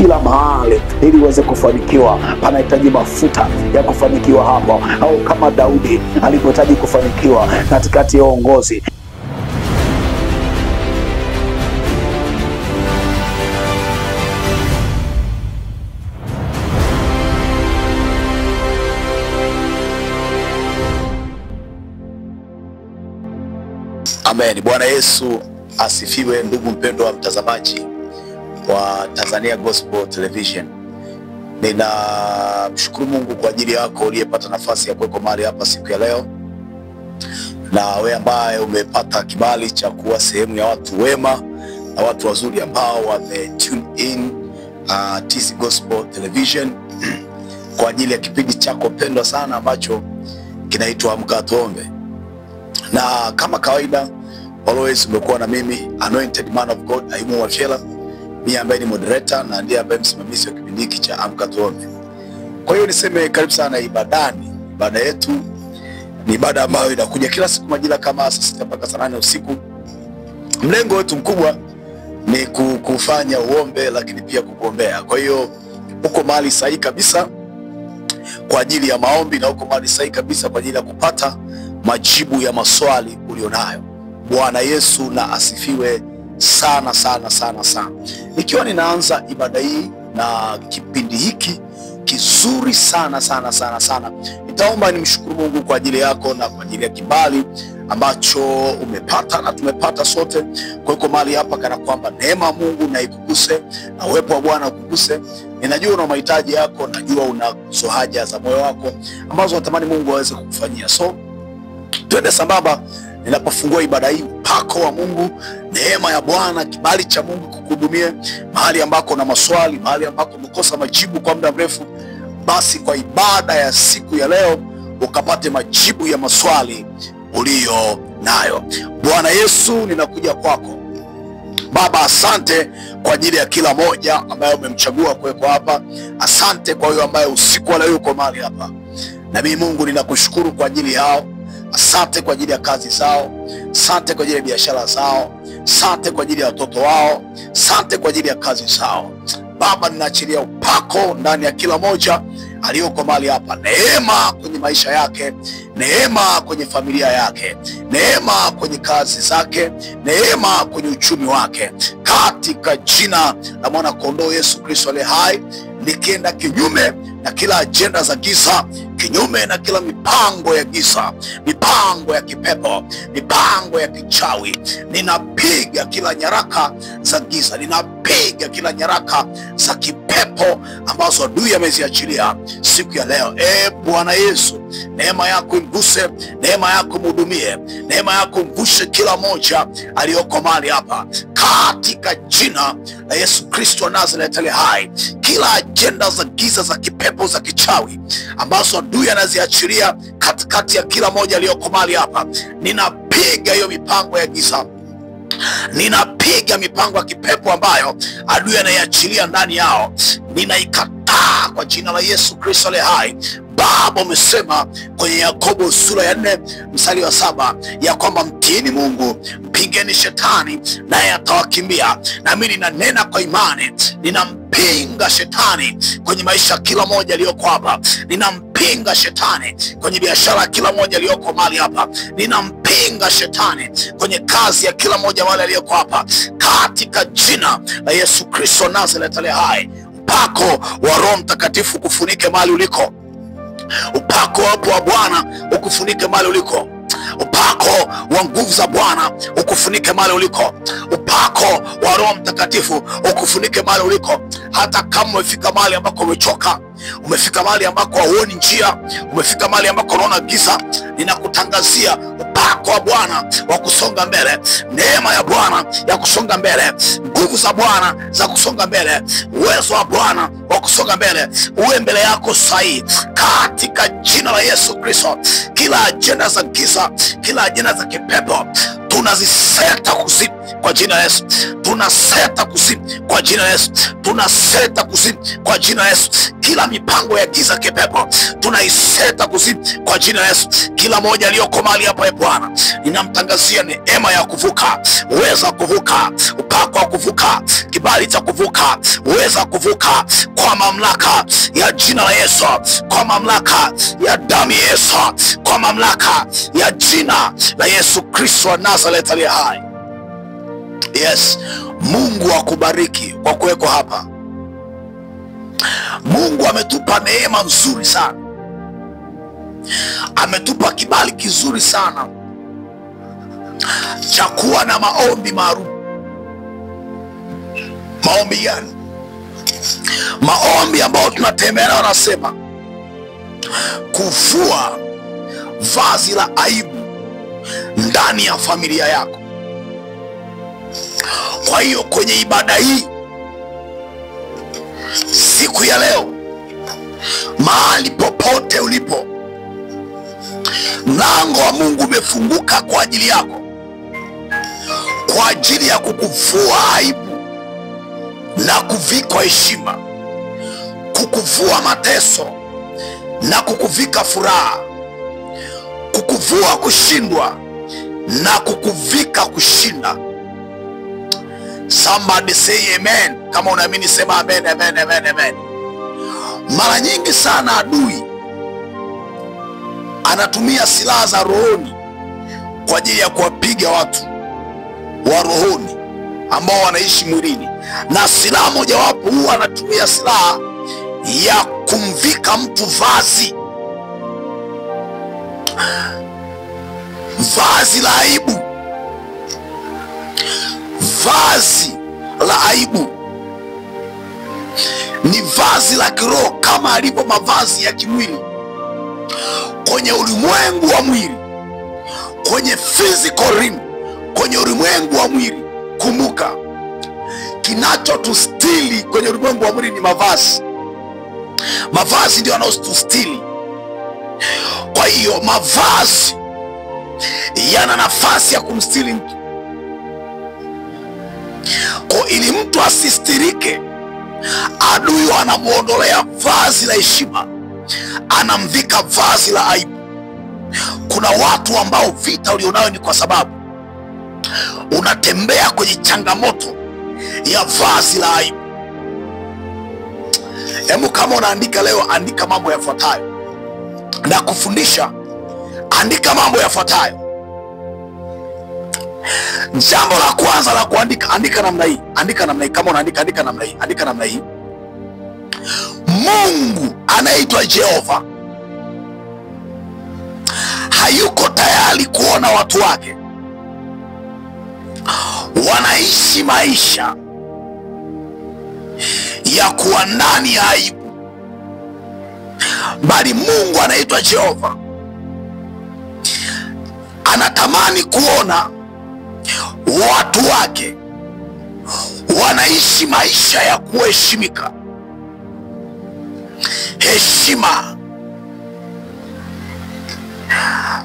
kila mahali ili uweze kufanikiwa. Panahitaji mafuta ya kufanikiwa hapo, au kama Daudi alipohitaji kufanikiwa katikati ya uongozi. Amen. Bwana Yesu asifiwe. Ndugu mpendwa mtazamaji wa Tanzania Gospel Television, ninamshukuru Mungu kwa ajili yako uliyepata nafasi ya kuweko mahali hapa siku ya leo, na wewe ambaye umepata kibali cha kuwa sehemu ya watu wema na watu wazuri ambao wame tune in TC Gospel Television kwa ajili ya kipindi chako pendwa sana ambacho kinaitwa Amka Tuombe. Na kama kawaida always umekuwa na mimi Anointed Man of God Ayubu Wafyela, mimi ambaye ni moderator na ndiye ambaye msimamizi wa kipindi hiki cha Amka Tuombe. Kwa hiyo niseme karibu sana ibadani. Ibada yetu ni ibada ambayo inakuja kila siku majira kama saa 6 mpaka saa 8 usiku. Mlengo wetu mkubwa ni kufanya uombe, lakini pia kukuombea. Kwa hiyo uko mahali sahihi kabisa kwa ajili ya maombi, na uko mahali sahihi kabisa kwa ajili ya kupata majibu ya maswali ulionayo. Bwana Yesu na asifiwe sana sana sana sana. Nikiwa ninaanza ibada hii na kipindi hiki kizuri sana sana sana sana, nitaomba nimshukuru Mungu kwa ajili yako na kwa ajili ya kibali ambacho umepata na tumepata sote. Kwa hiyo mahali hapa kana kwamba neema ya Mungu na ikuguse na uwepo wa Bwana ukuguse. Ninajua una mahitaji yako, najua una haja za moyo wako ambazo natamani Mungu aweze kukufanyia. So twende sambamba ninapofungua ibada hii. Upako wa Mungu, neema ya Bwana, kibali cha Mungu kukuhudumie mahali ambako na maswali, mahali ambako umekosa majibu kwa muda mrefu, basi kwa ibada ya siku ya leo ukapate majibu ya maswali ulio nayo. Bwana Yesu, ninakuja kwako Baba. Asante kwa ajili ya kila moja ambaye umemchagua kuweko hapa. Asante kwa huyo ambaye usiku wa leo yuko mahali hapa. Na mimi Mungu ninakushukuru kwa ajili yao. Asante kwa ajili ya kazi zao, asante kwa ajili ya biashara zao, asante kwa ajili ya watoto wao, asante kwa ajili ya kazi zao. Baba, ninaachilia upako ndani ya kila moja aliyoko mahali hapa. Neema kwenye maisha yake, neema kwenye familia yake, neema kwenye kazi zake, neema kwenye uchumi wake, katika jina la mwana kondoo Yesu Kristo aliye hai. Nikienda kinyume na kila ajenda za giza, kinyume na kila mipango ya giza, mipango ya kipepo, mipango ya kichawi, ninapiga kila nyaraka za giza, ninapiga kila nyaraka za kipepo ambazo adui ameziachilia siku ya leo. Bwana Yesu, neema yako imguse, neema yako mhudumie, neema yako mguse kila moja aliyoko mahali hapa, katika jina la Yesu Kristo wa Nazareti aliye hai. Kila ajenda za giza, za kipepo, za kichawi ambazo adui anaziachilia katikati ya kila moja aliyoko mahali hapa, ninapiga hiyo mipango ya giza, ninapiga mipango ya kipepo ambayo adui anaiachilia ndani yao, ninaikataa kwa jina la Yesu Kristo aliye hai. Baba, umesema kwenye Yakobo sura ya 4 mstari wa 7 ya kwamba mtiini Mungu, mpingeni shetani naye atawakimbia. Na mimi ninanena kwa imani, ninampinga shetani kwenye maisha kila moja aliyoko hapa, ninampinga shetani kwenye biashara ya kila moja aliyoko mahali hapa, ninampinga shetani kwenye kazi ya kila moja wale aliyoko hapa, katika jina la Yesu Kristo Nazareti aliye hai. Upako wa Roho Mtakatifu kufunike mahali uliko. Upako wa Bwana ukufunike mahali uliko. Upako wa nguvu za Bwana ukufunike mahali uliko. Upako wa Roho Mtakatifu ukufunike mahali uliko. Hata kama umefika mahali ambako umechoka, umefika mahali ambako huoni njia, umefika mahali ambako unaona giza, ninakutangazia upako wa Bwana wa kusonga mbele, neema ya Bwana ya kusonga mbele, nguvu za Bwana za kusonga mbele, uwezo wa Bwana wa kusonga mbele uwe mbele yako sahi, katika jina la Yesu Kristo. Kila ajenda za giza, kila ajenda za kipepo, tunaziseta kuzimu kwa jina la Yesu. Tunaseta kuzimu kwa jina la Yesu. Tunaseta kuzimu kwa jina la Yesu. Kila mipango ya giza kipepo tunaiseta kuzimu kwa jina la Yesu. Kila moja aliyoko mahali hapa, Bwana, ninamtangazia neema ya kuvuka, uweza kuvuka, upako wa kuvuka, kibali cha kuvuka, uweza kuvuka kwa mamlaka ya jina la Yesu, kwa mamlaka ya damu ya Yesu, kwa mamlaka ya jina la Yesu Kristo wa Nazareth aliye hai. Yes, Mungu akubariki kwa kuweko hapa. Mungu ametupa neema nzuri sana, ametupa kibali kizuri sana cha kuwa na maombi maalum. Maombi gani? Maombi ambayo tunatembea nayo, anasema kuvua vazi la aibu ndani ya familia yako. Kwa hiyo kwenye ibada hii siku ya leo, mahali popote ulipo, mlango wa Mungu umefunguka kwa ajili yako, kwa ajili ya kukuvua aibu na kuvikwa heshima, kukuvua mateso na kukuvika furaha, kukuvua kushindwa na kukuvika kushinda. Somebody say amen. Kama unaamini sema amen, amen, amen, amen. Mara nyingi sana adui anatumia silaha za rohoni kwa ajili ya kuwapiga watu wa rohoni ambao wanaishi mwilini, na silaha mojawapo huwa anatumia silaha ya kumvika mtu vazi la aibu. Vazi la aibu ni vazi la kiroho kama alivyo mavazi ya kimwili. Kwenye ulimwengu wa mwili, kwenye physical realm, kwenye ulimwengu wa mwili, kumbuka, kinachotustili kwenye ulimwengu wa mwili ni mavazi. Mavazi ndio yanayotustili. Kwa hiyo mavazi yana nafasi ya kumstili mtu. Kwa ili mtu asistirike, adui anamuondolea vazi la heshima, anamvika vazi la aibu. Kuna watu ambao vita ulionayo ni kwa sababu unatembea kwenye changamoto ya vazi la aibu. Hebu kama unaandika leo, andika mambo yafuatayo na kufundisha. Andika mambo yafuatayo. Jambo la kwanza la kuandika, andika namna hii. Andika namna hii. Kama unaandika, andika namna hii. Andika namna hii. Mungu anaitwa Jehova hayuko tayari kuona watu wake wanaishi maisha ya kuwa ndani ya aibu, bali Mungu anaitwa Jehova anatamani kuona watu wake wanaishi maisha ya kuheshimika. Heshima.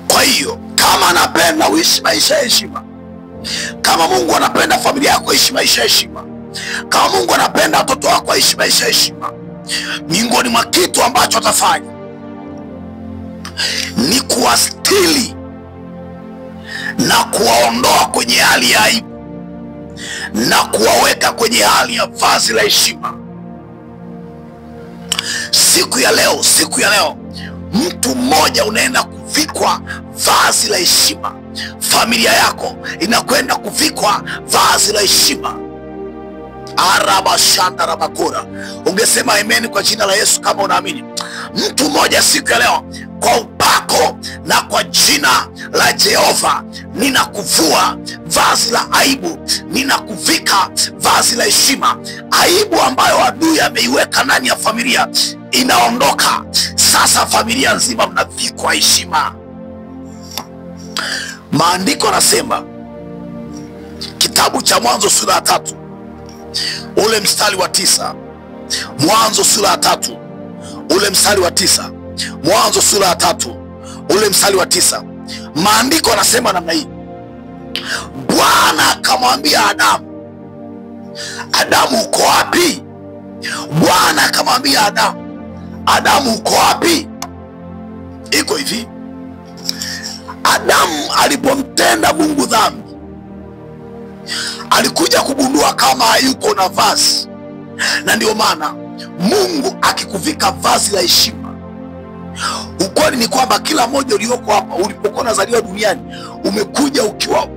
Kwa hiyo kama anapenda uishi maisha ya heshima, kama Mungu anapenda familia yako ishi maisha ya heshima, kama Mungu anapenda watoto wako ishi maisha ya heshima, miongoni mwa kitu ambacho atafanya ni kuwastili na kuwaondoa kwenye hali ya aibu na kuwaweka kwenye hali ya vazi la heshima. Siku ya leo mtu mmoja unaenda kuvikwa vazi la heshima. Familia yako inakwenda kuvikwa vazi la heshima. Arabashanda rabakura. Ungesema amen kwa jina la Yesu kama unaamini. Mtu mmoja siku ya leo, kwa upako na kwa jina la Jehova, ninakuvua vazi la aibu, ninakuvika vazi la heshima. Aibu ambayo adui ameiweka ndani ya familia inaondoka. Sasa familia nzima mnavikwa heshima. Maandiko yanasema kitabu cha Mwanzo sura ya 3 ule mstari wa 9. Mwanzo sura ya 3 ule mstari wa 9. Mwanzo sura ya 3 ule mstari wa 9. Maandiko yanasema namna hii: Bwana akamwambia Adamu, Adamu uko wapi? Bwana akamwambia Adamu, Adamu uko wapi? Iko hivi, Adamu alipomtenda Mungu dhambi, alikuja kugundua kama hayuko na vazi. Na ndio maana Mungu akikuvika vazi la heshima, ukweli ni kwamba kila mmoja ulioko hapa, ulipokuwa unazaliwa duniani, umekuja ukiwa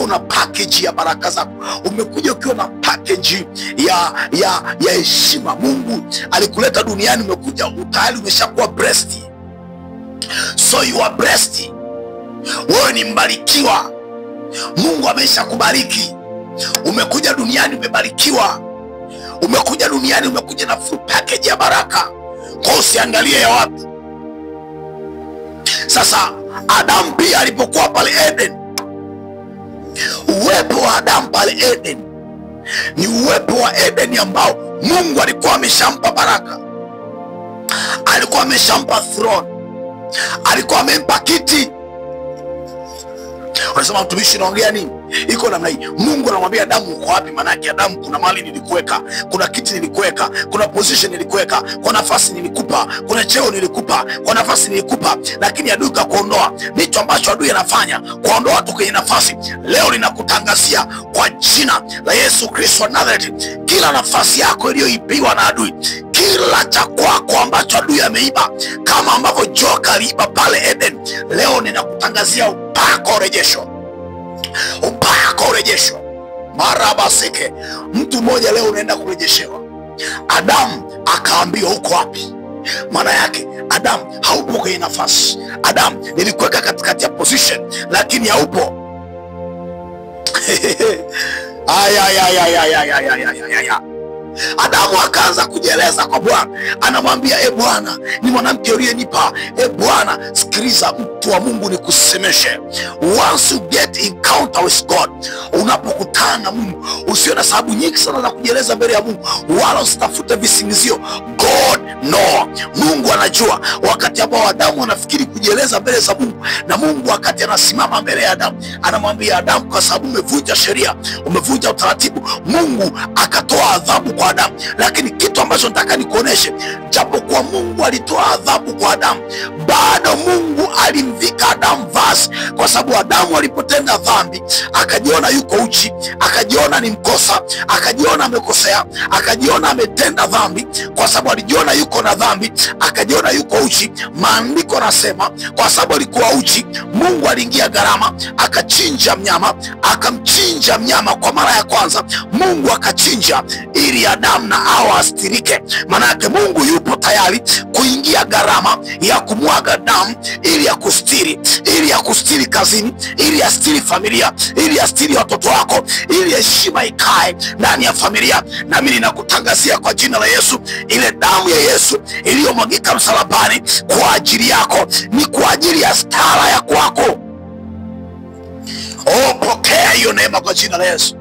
una package ya baraka zako, umekuja ukiwa na package ya heshima. Mungu alikuleta duniani, umekuja tayari umeshakuwa blessed. So you are blessed. Wewe ni mbarikiwa. Mungu ameshakubariki. Umekuja duniani umebarikiwa. Umekuja duniani umekuja na full package ya baraka. Kwa usiangalie ya watu. Sasa Adamu pia alipokuwa pale Eden, uwepo wa Adamu pale Eden ni uwepo wa Eden ambao Mungu alikuwa ameshampa baraka. Alikuwa ameshampa throne. Alikuwa amempa kiti. Unasema mtumishi naongea nini? Iko namna hii. Mungu anamwambia Adamu uko wapi? Maana yake Adamu, kuna mali nilikuweka, kuna kiti nilikuweka, kuna position nilikuweka, kuna nafasi nilikupa, kuna cheo nilikupa, kuna nafasi nilikupa, lakini adui kakuondoa. Ndicho ambacho adui anafanya, kuondoa watu kwenye nafasi. Leo ninakutangazia kwa jina la Yesu Kristo wa Nazareti, kila nafasi yako iliyoibiwa na adui, kila cha kwako ambacho adui ameiba, kama ambavyo joka aliiba pale Eden, leo ninakutangazia upako urejesho. Upako urejesho. Marabasike. Mtu mmoja leo unaenda kurejeshewa. Adamu akaambiwa uko wapi? Maana yake Adamu haupo kwenye nafasi. Adamu, nilikuweka katikati ya position lakini haupo. Adamu akaanza kujieleza kwa Bwana. Anamwambia, e Bwana, ni mwanamke uliyenipa. E Bwana, sikiliza mtu wa Mungu nikusemeshe. Once you get encounter with God, unapokutana na Mungu, usio na sababu nyingi sana za kujieleza mbele ya Mungu, wala usitafute visingizio. God no. Mungu anajua wakati ambao Adamu anafikiri kujieleza mbele za Mungu, na Mungu wakati anasimama mbele ya Adamu anamwambia Adamu, kwa sababu umevunja sheria, umevunja utaratibu, Mungu akatoa adhabu kwa Adamu. Lakini kitu ambacho nataka nikuoneshe, japo kwa Mungu alitoa adhabu kwa Adamu, bado Mungu alimvika Adamu vazi, kwa sababu Adamu alipotenda dhambi akajiona yuko uchi, akajiona ni mkosa, akajiona amekosea, akajiona ametenda dhambi. Kwa sababu alijiona yuko na dhambi, akajiona yuko uchi. Maandiko yanasema kwa sababu alikuwa uchi, Mungu aliingia gharama, akachinja mnyama, akamchinja mnyama kwa mara ya kwanza. Mungu akachinja ili Adamu na Hawa astirike. Maana yake Mungu yupo tayari kuingia gharama ya kumwaga damu ili ya kustiri, ili ya kustiri kazini, ili ya stiri familia, ili ya stiri watoto wako, ili heshima ikae ndani ya familia. Na mimi ninakutangazia kwa jina la Yesu, ile damu ya Yesu iliyomwagika msalabani kwa ajili yako ni kwa ajili ya stara ya kwako. Oh, pokea hiyo neema kwa jina la Yesu.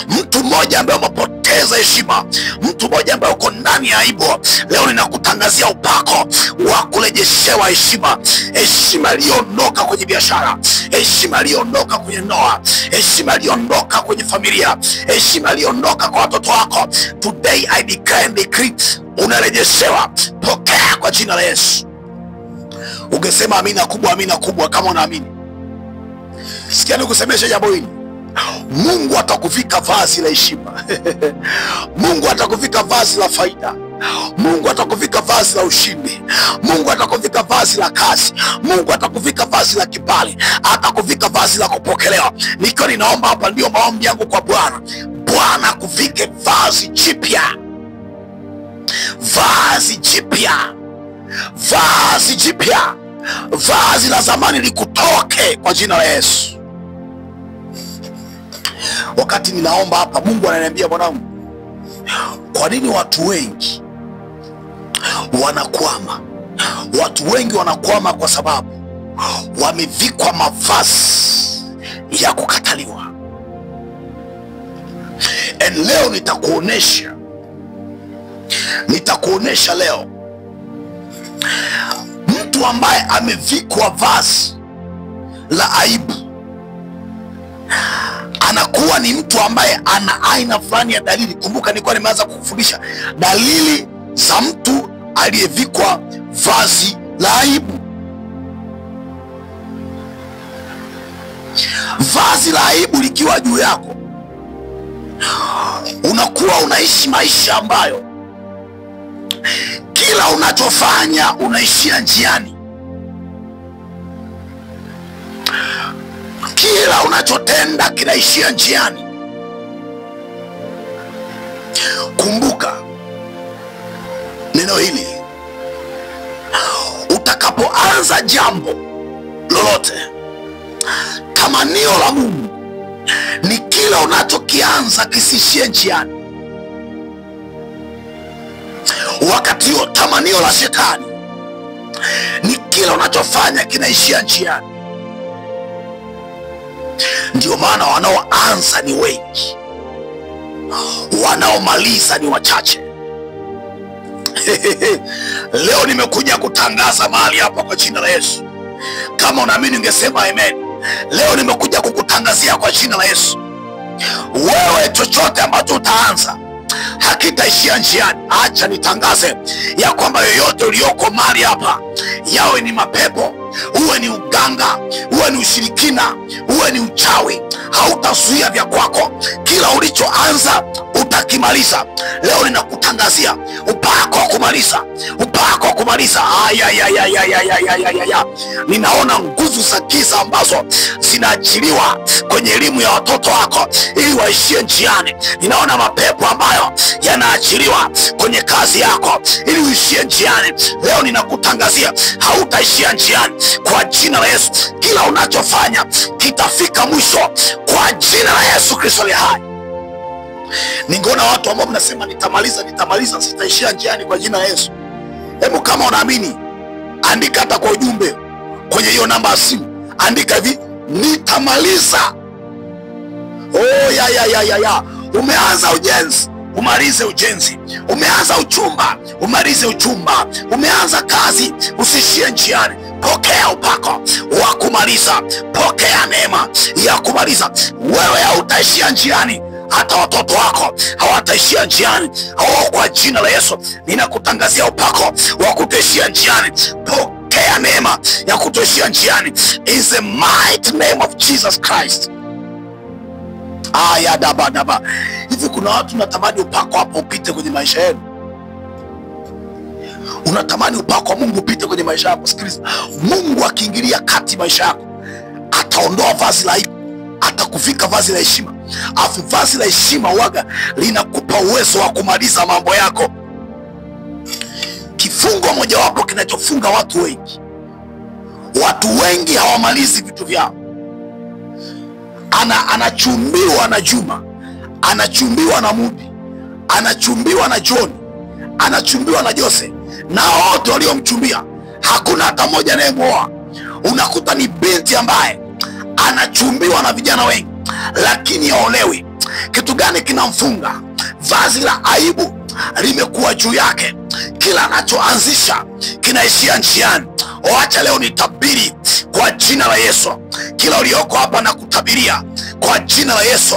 Mtu mmoja ambaye umepoteza heshima, mtu mmoja ambaye uko ndani ya aibu, leo ninakutangazia upako wa kurejeshewa heshima. Heshima iliyoondoka kwenye biashara, heshima iliyoondoka kwenye ndoa, heshima iliyoondoka kwenye familia, heshima iliyoondoka kwa watoto wako. Today I declare and decree, unarejeshewa. Pokea kwa jina la Yesu. Ungesema amina kubwa, amina kubwa kama unaamini. Sikia nikusemesha jambo hili. Mungu atakuvika vazi la heshima. Mungu atakuvika vazi la faida. Mungu atakuvika vazi la ushindi. Mungu atakuvika vazi la kazi. Mungu atakuvika vazi la kibali. Atakuvika vazi la kupokelewa. Nikiwa ninaomba hapa, ndio maombi yangu kwa Bwana. Bwana akuvike vazi jipya. Vazi jipya. Vazi jipya. Vazi la zamani likutoke kwa jina la Yesu. Wakati ninaomba hapa, Mungu ananiambia, mwanangu, kwa nini watu wengi wanakwama? Watu wengi wanakwama kwa sababu wamevikwa mavazi ya kukataliwa. And leo nitakuonesha leo mtu ambaye amevikwa vazi la aibu, anakuwa ni mtu ambaye ana aina fulani ya dalili. Kumbuka nilikuwa nimeanza kukufundisha dalili za mtu aliyevikwa vazi la aibu. Vazi la aibu likiwa juu yako, unakuwa unaishi maisha ambayo kila unachofanya unaishia njiani. Kila unachotenda kinaishia njiani. Kumbuka neno hili, utakapoanza jambo lolote, tamanio la Mungu ni kila unachokianza kisiishie njiani. Wakati huo tamanio la shetani ni kila unachofanya kinaishia njiani. Ndio maana wanaoanza ni wengi, wanaomaliza ni wachache. Leo nimekuja kutangaza mahali hapa kwa jina la Yesu. Kama unaamini ungesema amen. Leo nimekuja kukutangazia kwa jina la Yesu, wewe chochote ambacho utaanza hakitaishia njiani. Acha nitangaze ya kwamba yoyote ulioko mahali hapa, yawe ni mapepo, uwe ni uganga, uwe ni ushirikina, uwe ni uchawi, hautazuia vya kwako. Kila ulichoanza utakimaliza. Leo ninakutangazia upako wa kumaliza, upako wa kumaliza. Ninaona nguvu za giza ambazo zinaachiliwa kwenye elimu ya watoto wako ili waishie njiani. Ninaona mapepo ambayo yanaachiliwa kwenye kazi yako ili uishie njiani. Leo ninakutangazia hautaishia njiani kwa jina la Yesu. Kila unachofanya kitafika mwisho kwa jina la Yesu Kristo aliye hai. Ningeona watu ambao mnasema nitamaliza, sitaishia njiani kwa jina la Yesu. Hebu kama unaamini, andika hata kwa ujumbe kwenye hiyo namba ya simu, andika hivi, nitamaliza. Umeanza ujenzi, umalize ujenzi. Umeanza uchumba, umalize uchumba. Umeanza kazi, usishie njiani. Pokea upako wa kumaliza, pokea neema ya kumaliza. Wewe hautaishia njiani, hata watoto wako hawataishia njiani. Kwa jina la Yesu ninakutangazia upako wa kutoishia njiani. Pokea neema ya kutoishia njiani in the mighty name of Jesus Christ. Daba. Hivi kuna watu unatamani upako hapo upite kwenye maisha yenu? Unatamani upako wa Mungu upite kwenye maisha yako? Sikiliza, Mungu akiingilia kati maisha yako, ataondoa vazi la aibu, atakuvika vazi la heshima. Afu vazi la heshima waga linakupa uwezo wa kumaliza mambo yako. Kifungo mojawapo kinachofunga watu wengi, watu wengi hawamalizi vitu vyao. Anachumbiwa na Juma, anachumbiwa na Mudi, anachumbiwa na John, anachumbiwa na Jose, na wote waliomchumbia hakuna hata mmoja anayemwoa. Unakuta ni binti ambaye anachumbiwa na vijana wengi lakini haolewi. Kitu gani kinamfunga? Vazi la aibu limekuwa juu yake. Kila anachoanzisha kinaishia njiani. Acha leo nitabiri kwa jina la Yesu. Kila ulioko hapa na kutabiria kwa jina la Yesu,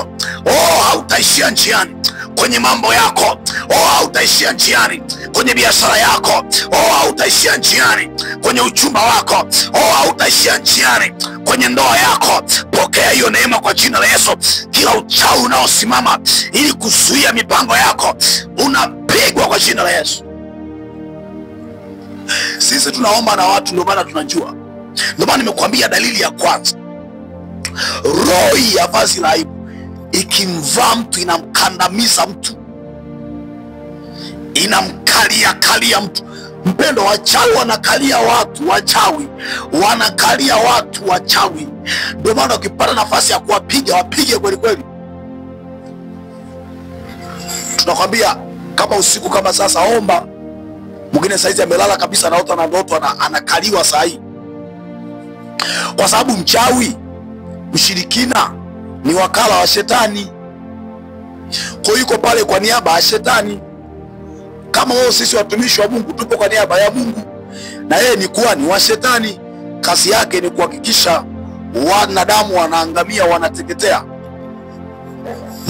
hautaishia njiani kwenye mambo yako. Hautaishia njiani kwenye biashara yako. Hautaishia njiani kwenye uchumba wako. Hautaishia njiani kwenye ndoa yako. Pokea hiyo neema kwa jina la Yesu. Kila uchawi unaosimama ili kuzuia mipango yako unapigwa kwa jina la Yesu. Sisi tunaomba na watu, ndio maana tunajua. Ndio maana nimekuambia dalili ya kwanza, roho ya vazi la aibu ikimvaa mtu inamkandamiza mtu, inamkalia mtu. Mpendo, wachawi wanakalia watu, wachawi wanakalia watu, wachawi. Ndio maana ukipata nafasi ya kuwapiga, wapige kweli kweli. Tunakwambia kama usiku kama sasa, omba. Mwingine saizi amelala kabisa, anaota na ndoto anakaliwa saa hii, kwa sababu mchawi, mshirikina ni wakala wa shetani. Kwa hiyo yuko pale kwa niaba ya shetani. Kama wao sisi watumishi wa Mungu tupo kwa niaba ya Mungu, na yeye ni kuhani wa shetani. Kazi yake ni kuhakikisha wanadamu wanaangamia, wanateketea.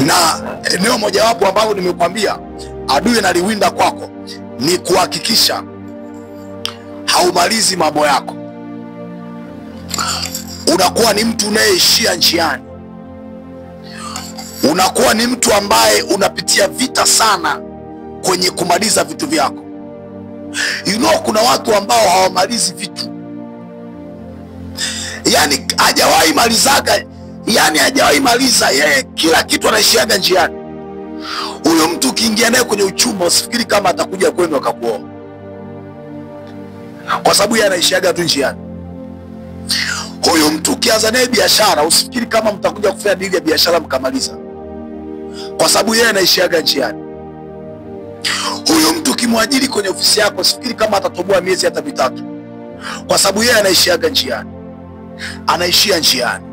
Na eneo mojawapo ambalo nimekwambia adui analiwinda kwako ni kuhakikisha haumalizi mambo yako. Unakuwa ni mtu unayeishia njiani, unakuwa ni mtu ambaye unapitia vita sana kwenye kumaliza vitu vyako. Kuna watu ambao hawamalizi vitu, yani hajawahi maliza, yeye kila kitu anaishiaga njiani. Huyo mtu ukiingia naye kwenye uchumba, usifikiri kama atakuja kwenu akakuoa, kwa sababu yeye anaishiaga tu njiani. Huyo mtu ukianza naye biashara, usifikiri kama mtakuja kufanya dili ya biashara mkamaliza, kwa sababu yeye anaishiaga njiani. Huyo mtu ukimwajiri kwenye ofisi yako, usifikiri kama atatoboa miezi hata mitatu, kwa sababu yeye anaishiaga njiani, anaishia njiani.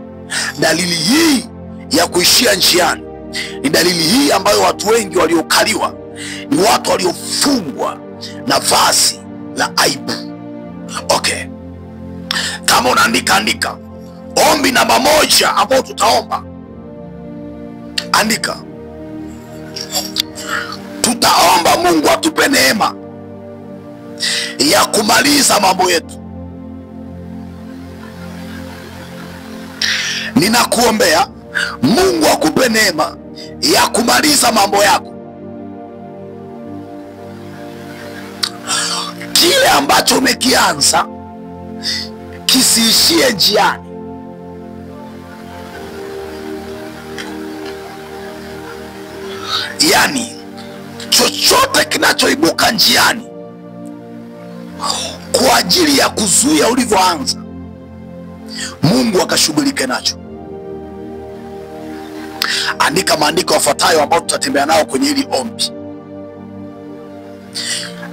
Dalili hii ya kuishia njiani ni dalili hii ambayo watu wengi waliokaliwa ni watu waliofungwa na vazi la aibu. Okay, kama unaandika, andika ombi namba 1 ambao tutaomba. Andika, tutaomba Mungu atupe neema ya kumaliza mambo yetu. Ninakuombea Mungu akupe neema ya kumaliza mambo yako. Kile ambacho umekianza kisiishie njiani. Yani chochote kinachoibuka njiani kwa ajili ya kuzuia ulivyoanza, Mungu akashughulike nacho. Andika maandiko yafuatayo ambayo tutatembea nao kwenye hili ombi.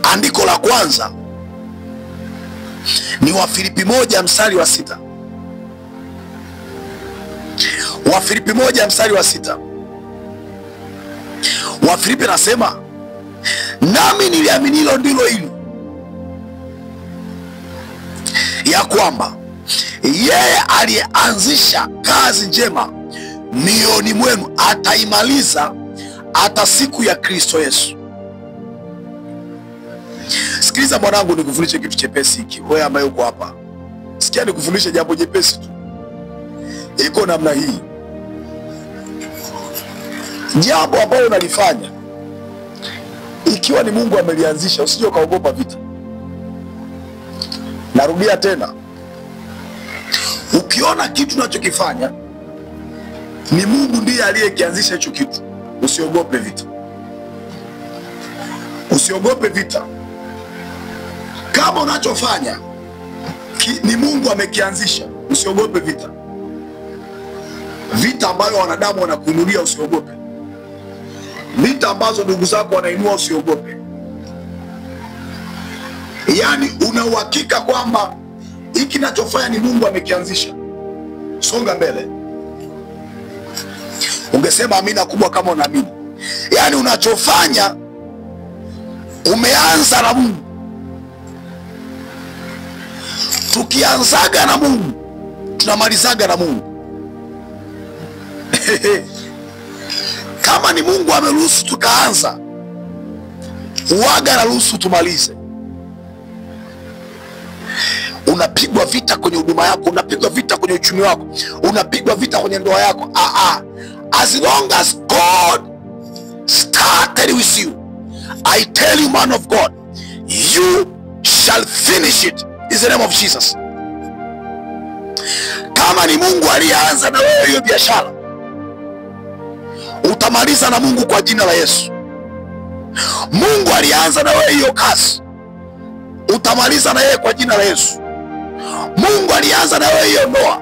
Andiko la kwanza ni Wafilipi 1:6. Wafilipi 1:6. Wafilipi nasema, nami niliamini hilo ndilo hili, ya kwamba yeye aliyeanzisha kazi njema mioyoni mwenu ataimaliza hata siku ya Kristo Yesu. Sikiliza mwanangu, nikufundishe kitu chepesi hiki. Wewe ambaye uko hapa, sikia nikufundishe jambo jepesi tu. Iko namna hii. Jambo ambalo unalifanya, ikiwa ni Mungu amelianzisha, usije ukaogopa vita. Narudia tena, ukiona kitu unachokifanya ni Mungu ndiye aliyekianzisha hicho kitu, usiogope vita. Usiogope vita. Kama unachofanya ni Mungu amekianzisha, usiogope vita. Vita ambayo wanadamu wanakuinulia, usiogope. Vita ambazo ndugu zako wanainua, usiogope. Yani una uhakika kwamba hiki ninachofanya ni Mungu amekianzisha, songa mbele. Ungesema amina kubwa kama unaamini. Yani unachofanya umeanza na Mungu. Tukianzaga na Mungu, tunamalizaga na Mungu. Kama ni Mungu ameruhusu tukaanza, uwaga na ruhusu tumalize. Unapigwa vita kwenye huduma yako, unapigwa vita kwenye uchumi wako, unapigwa vita kwenye ndoa yako. As long as God started with you, I tell you, man of God, you shall finish it in the name of Jesus. Kama ni Mungu aliyeanza na wewe hiyo biashara, utamaliza na Mungu kwa jina la Yesu. Mungu alianza na wewe hiyo kazi, utamaliza na yeye kwa jina la Yesu. Mungu alianza na wewe hiyo ndoa,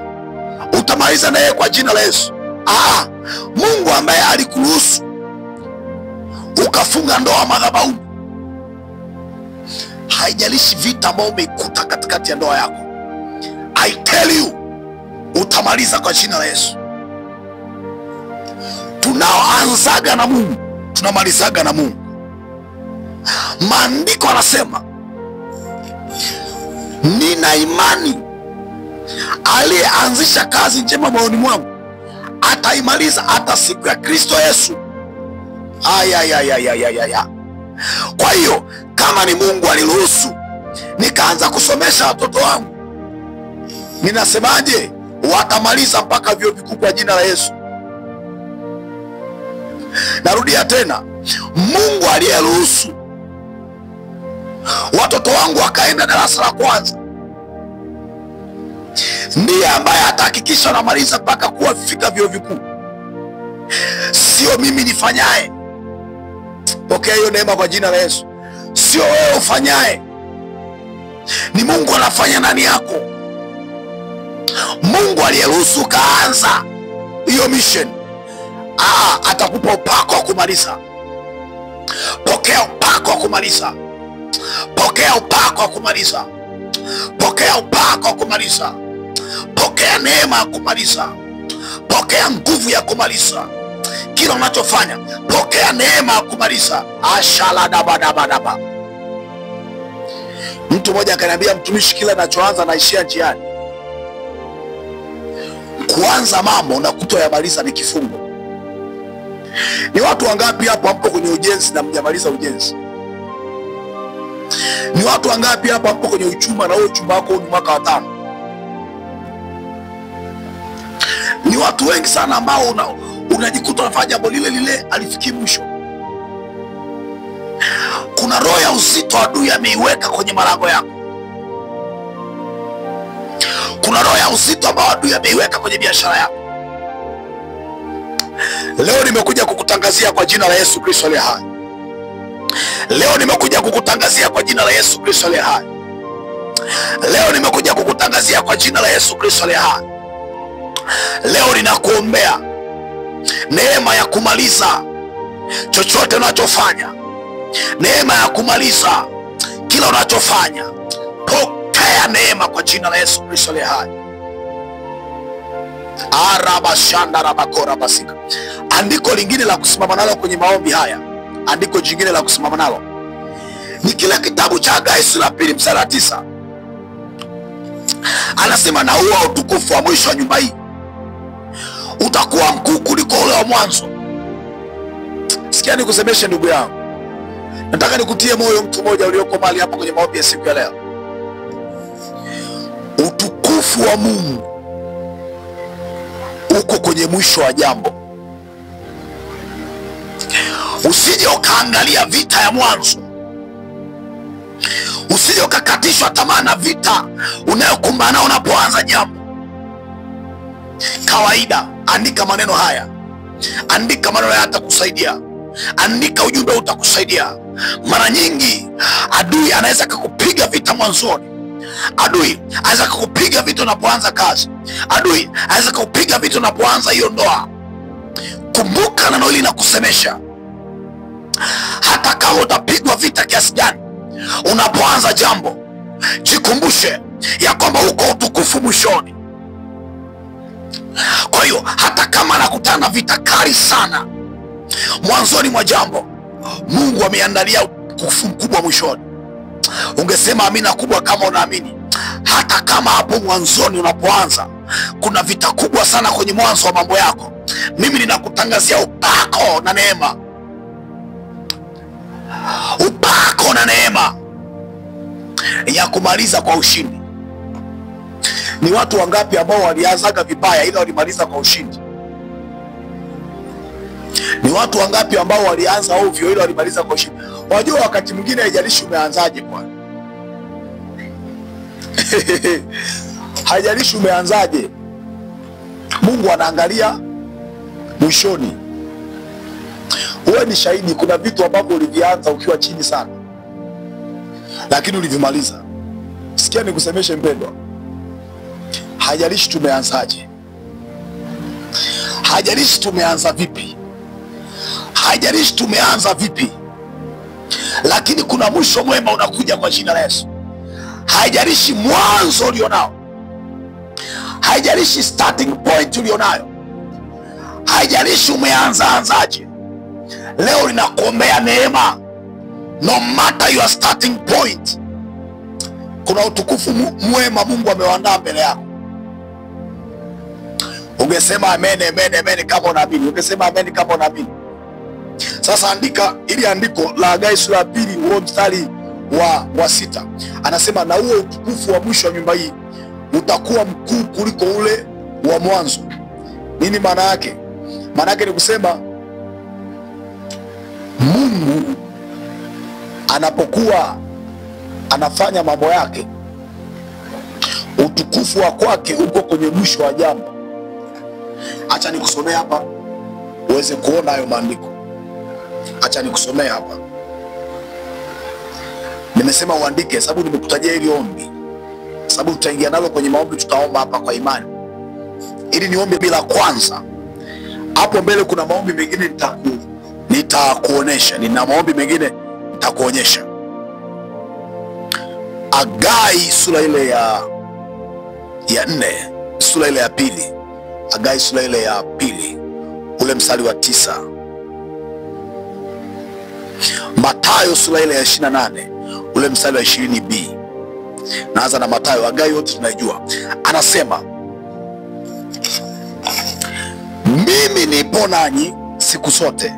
utamaliza na yeye kwa jina la Yesu. Mungu ambaye alikuruhusu ukafunga ndoa madhabahuni, haijalishi vita ambayo umeikuta katikati ya ndoa yako, I tell you, utamaliza kwa jina la Yesu. Tunaoanzaga na Mungu, tunamalizaga na Mungu. Maandiko yanasema, nina imani aliyeanzisha kazi njema moyoni mwangu ataimaliza hata siku ya Kristo Yesu. Aya. Kwa hiyo kama ni Mungu aliruhusu nikaanza kusomesha watoto wangu, ninasemaje? Watamaliza mpaka vyuo vikuu kwa jina la Yesu. Narudia tena, Mungu aliyeruhusu watoto wangu wakaenda darasa la kwanza ndiye ambaye atahakikisha wanamaliza mpaka kuwa fika vyuo vikuu, sio mimi nifanyaye. Pokea hiyo neema kwa jina la Yesu. Sio wewe ufanyaye, ni Mungu anafanya ndani yako. Mungu aliyeruhusu kaanza hiyo mission, atakupa upako wa kumaliza. Pokea upako wa kumaliza. Pokea upako wa kumaliza. Pokea upako wa kumaliza. Pokea neema ya kumaliza. Pokea nguvu ya kumaliza kila unachofanya. Pokea neema ya kumaliza. Ashaladabadabadaba. Mtu mmoja akaniambia, mtumishi, kila ninachoanza naishia njiani. Kuanza mambo na kutoyamaliza ni kifungo. Ni watu wangapi hapo hampo kwenye ujenzi na mjamaliza ujenzi? Ni watu wangapi hapa hampo kwenye uchumba na huo uchumba wako ni mwaka wa 5? Ni watu wengi sana ambao unajikuta unafanya jambo lile lile alifikii mwisho. Kuna roho ya uzito adui ameiweka kwenye malango yako. Kuna roho ya uzito ambao adui ameiweka kwenye biashara yako. Leo nimekuja kukutangazia kwa jina la Yesu Kristo aliye hai. Leo nimekuja kukutangazia kwa jina la Yesu Kristo aliye hai. Leo nimekuja kukutangazia kwa jina la Yesu Kristo aliye hai. Leo ninakuombea neema ya kumaliza chochote unachofanya. Neema ya kumaliza kila unachofanya. Pokea neema kwa jina la Yesu Kristo aliye hai. Arabashanda rabakora basika. Andiko lingine la kusimama nalo kwenye maombi haya, andiko jingine la kusimama nalo ni kile kitabu cha Hagai sura ya 2 mstari wa 9. Anasema, na huo utukufu wa mwisho wa nyumba hii utakuwa mkuu kuliko ule wa mwanzo. Sikia nikusemeshe ndugu yangu, nataka nikutie moyo mtu mmoja ulioko mahali hapo kwenye maombi ya siku ya leo. Utukufu wa Mungu uko kwenye mwisho wa jambo. Usije ukaangalia vita ya mwanzo. Usije ukakatishwa tamaa na vita unayokumbana nao unapoanza jambo. Kawaida, andika maneno haya. Andika maneno haya, yatakusaidia. Andika ujumbe utakusaidia. Mara nyingi adui anaweza kukupiga vita mwanzoni. Adui anaweza kukupiga vita unapoanza kazi. Adui anaweza kukupiga vita unapoanza hiyo ndoa. Kumbuka neno hili nakusemesha, hata kama utapigwa vita kiasi gani unapoanza jambo, jikumbushe ya kwamba uko utukufu mwishoni. Kwa hiyo hata kama anakutana vita kali sana mwanzoni mwa jambo, Mungu ameandalia utukufu mkubwa mwishoni. Ungesema amina kubwa kama unaamini. Hata kama hapo mwanzoni unapoanza kuna vita kubwa sana kwenye mwanzo wa mambo yako, mimi ninakutangazia upako na neema. Upako na neema ya kumaliza kwa ushindi. Ni watu wangapi ambao walianzaga vibaya ila walimaliza kwa ushindi? Ni watu wangapi ambao walianza ovyo ila walimaliza kwa ushindi? Wajua wakati mwingine haijalishi umeanzaje bwana. Haijalishi umeanzaje, Mungu anaangalia mwishoni. Wewe ni shahidi, kuna vitu ambavyo ulivianza ukiwa chini sana lakini ulivimaliza. Sikia nikusemeshe mpendwa, haijalishi tumeanzaje, haijalishi tumeanza vipi, haijalishi tumeanza vipi, lakini kuna mwisho mwema unakuja kwa jina la Yesu. Haijalishi mwanzo ulionao, haijalishi starting point ulionayo, haijalishi umeanzaje, leo ninakuombea neema. No matter your starting point, kuna utukufu mwema Mungu amewaandaa mbele yako. Ungesema amen, amen, amen kama unaamini. Ungesema amen kama unaamini. Sasa andika ili andiko la Hagai sura ya 2 huo mstari wa 6. Anasema na huo utukufu wa mwisho wa nyumba hii utakuwa mkuu kuliko ule wa mwanzo. Nini maana yake? Maana yake ni kusema Mungu anapokuwa anafanya mambo yake, utukufu wa kwake uko kwenye mwisho wa jambo. Acha nikusomee hapa uweze kuona hayo maandiko. Acha nikusomee hapa. Nimesema uandike sababu nimekutajia hili ombi, sababu tutaingia nalo kwenye maombi, tutaomba hapa kwa imani. Ili ni ombi bila kwanza. Hapo mbele kuna maombi mengine nitakuonesha. Nina maombi mengine nitakuonyesha. Hagai sura ile ya 4, sura ile ya 2. Hagai sura ile ya 2 ule mstari wa 9. Mathayo sura ile ya 28 ule mstari wa 20b. Naanza na Mathayo. Hagai yote tunaijua. Anasema mimi nipo nanyi siku zote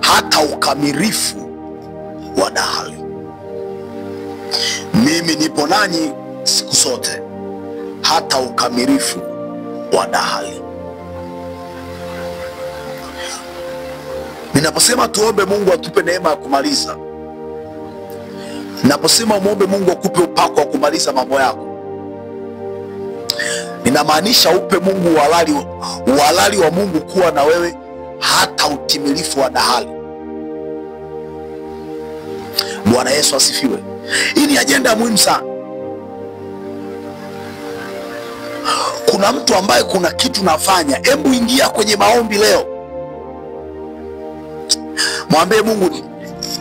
hata ukamilifu wa dahari. Mimi nipo nanyi siku zote hata ukamilifu wa dahari. Ninaposema tuombe Mungu atupe neema ya kumaliza, ninaposema muombe Mungu akupe upako wa kumaliza mambo yako, ninamaanisha upe Mungu uhalali wa Mungu kuwa na wewe hata utimilifu wa dahari. Bwana Yesu asifiwe. Hii ni ajenda muhimu sana. Kuna mtu ambaye kuna kitu nafanya, hebu ingia kwenye maombi leo. Mwambie Mungu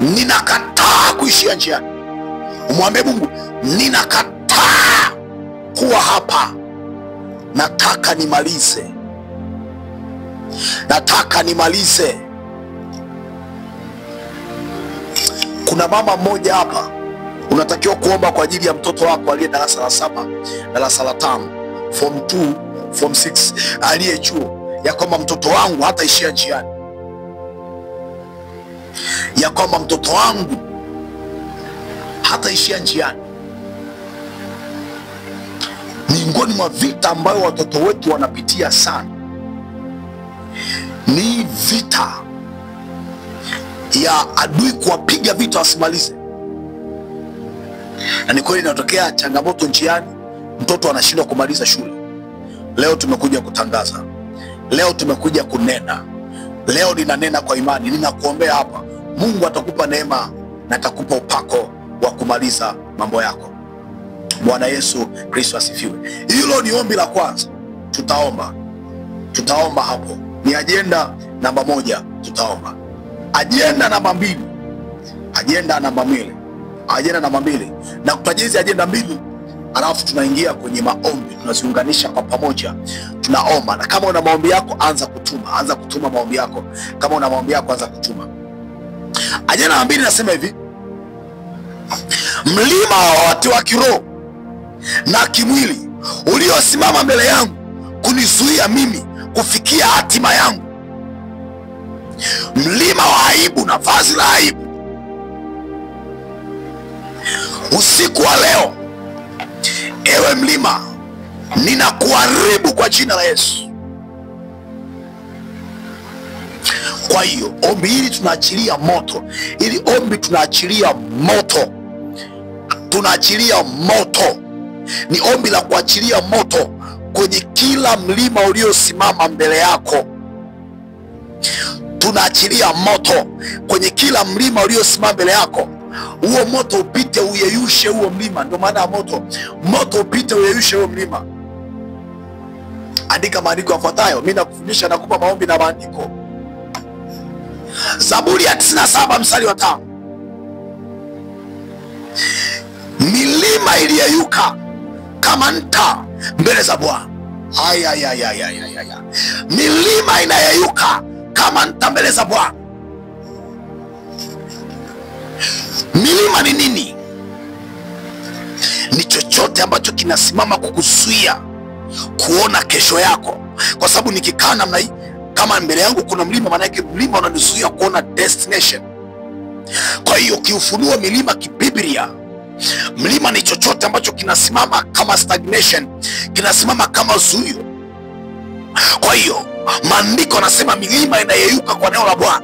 ninakataa kuishia njiani. Mwambie Mungu ninakataa kuwa hapa. Nataka nimalize. Nataka nimalize. Kuna mama mmoja hapa unatakiwa kuomba kwa ajili ya mtoto wako aliye darasa la 7, darasa la 5, form 2, form 6, aliye chuo, ya kwamba mtoto wangu hataishia njiani, ya kwamba mtoto wangu hataishia njiani. Miongoni mwa vita ambayo watoto wetu wanapitia sana ni vita ya adui kuwapiga vita wasimalize. Na ni kweli inatokea changamoto njiani, mtoto anashindwa kumaliza shule. Leo tumekuja kutangaza, leo tumekuja kunena, leo ninanena kwa imani, ninakuombea hapa. Mungu atakupa neema na atakupa upako wa kumaliza mambo yako. Bwana Yesu Kristo asifiwe. Hilo ni ombi la kwanza. Tutaomba hapo. Ni ajenda namba 1, tutaomba. Ajenda namba 2. Ajenda namba 2. Na kutajia hizi ajenda 2, alafu tunaingia kwenye maombi, tunaziunganisha kwa pamoja, tunaomba. Na kama una maombi yako anza kutuma maombi yako. Kama una maombi yako anza kutuma. Ajenda namba 2 nasema hivi: mlima wa watu wa kiroho na kimwili uliosimama mbele yangu kunizuia mimi kufikia hatima yangu. Mlima wa aibu na vazi la aibu. Usiku wa leo, ewe mlima, ninakuharibu kwa jina la Yesu. Kwa hiyo ombi hili tunaachilia moto. Ili ombi tunaachilia moto. Tunaachilia moto. Ni ombi la kuachilia moto kwenye kila mlima uliosimama mbele yako. Tunaachilia moto kwenye kila mlima uliosimama mbele yako. Huo moto upite uyeyushe huo mlima. Ndio maana ya moto. Moto upite uyeyushe huo mlima. Andika maandiko yafuatayo. Mimi nakufundisha, nakupa maombi na maandiko. Zaburi ya 97 mstari wa 5. Milima iliyeyuka kama nta mbele za Bwana. Milima inayeyuka kama nta mbele za Bwana. Milima ni nini? Ni chochote ambacho kinasimama kukuzuia kuona kesho yako, kwa sababu nikikaa namna hii, kama mbele yangu kuna mlima, maana yake mlima unanizuia kuona destination. Kwa hiyo kiufunuo, milima kibiblia, mlima ni chochote ambacho kinasimama kama stagnation, kinasimama kama zuio. Kwa hiyo maandiko yanasema milima inayeyuka kwa neno la Bwana.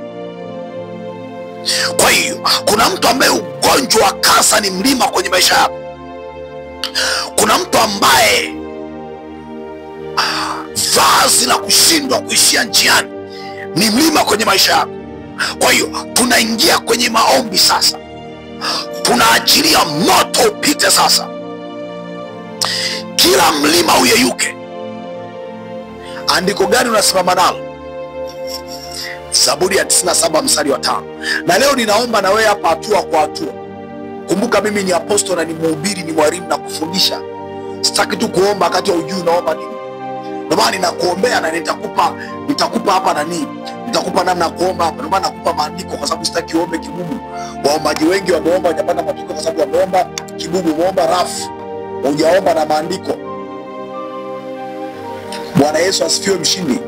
Kwa hiyo kuna mtu ambaye ugonjwa wa kansa ni mlima kwenye maisha yako. Kuna mtu ambaye vazi la kushindwa kuishia njiani ni mlima kwenye maisha yako. Kwa hiyo tunaingia kwenye maombi sasa, tunaachilia moto upite sasa, kila mlima uyeyuke. Andiko gani unasimama nalo? Zaburi ya 97 mstari wa 5. Na leo ninaomba na wewe hapa, hatua kwa hatua. Kumbuka mimi ni apostol na ni mhubiri, ni mwalimu na kufundisha. Sitaki tu kuomba wakati hujui unaomba nini. Ndio maana ninakuombea na nitakupa hapa na nini, nitakupa namna ya kuomba hapa. Ndio maana nakupa maandiko, kwa sababu sitaki uombe kibubu. Waombaji wengi wameomba hajapata matokeo kwa sababu wameomba kibubu, wameomba rafu, hujaomba na maandiko. Bwana Yesu asifiwe mshindi.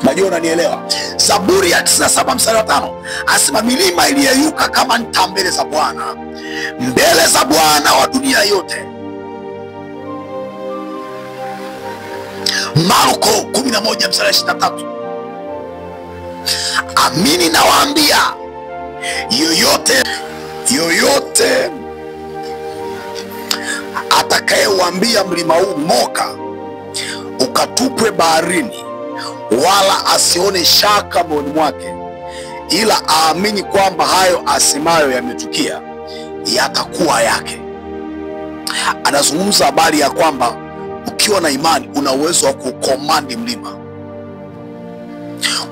Najua unanielewa. Zaburi ya 97 mstari wa 5 asema milima iliyeyuka kama nta mbele za Bwana, mbele za Bwana wa dunia yote. Marko 11 mstari wa 23. Amini nawaambia, yoyote atakayeuambia mlima huu ng'oka ukatupwe baharini, wala asione shaka moyoni mwake, ila aamini kwamba hayo asemayo yametukia, yatakuwa yake. Anazungumza habari ya kwamba ukiwa na imani una uwezo wa kukomandi mlima.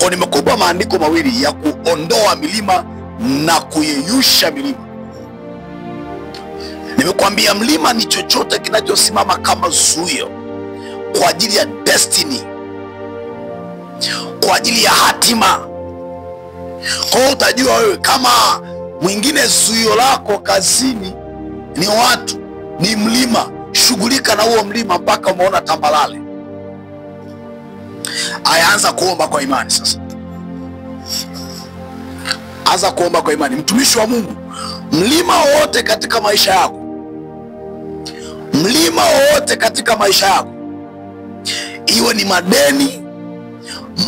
Kwa nimekupa maandiko mawili ya kuondoa milima na kuyeyusha milima. Nimekwambia mlima ni chochote kinachosimama kama zuio kwa ajili ya destiny, kwa ajili ya hatima. Kwa hiyo utajua wewe kama mwingine zuio lako kazini ni watu, ni mlima, shughulika na huo mlima mpaka umeona tambalale. Ayaanza kuomba kwa imani sasa. Anza kuomba kwa imani. Mtumishi wa Mungu, mlima wote katika maisha yako, mlima wote katika maisha yako, iwe ni madeni,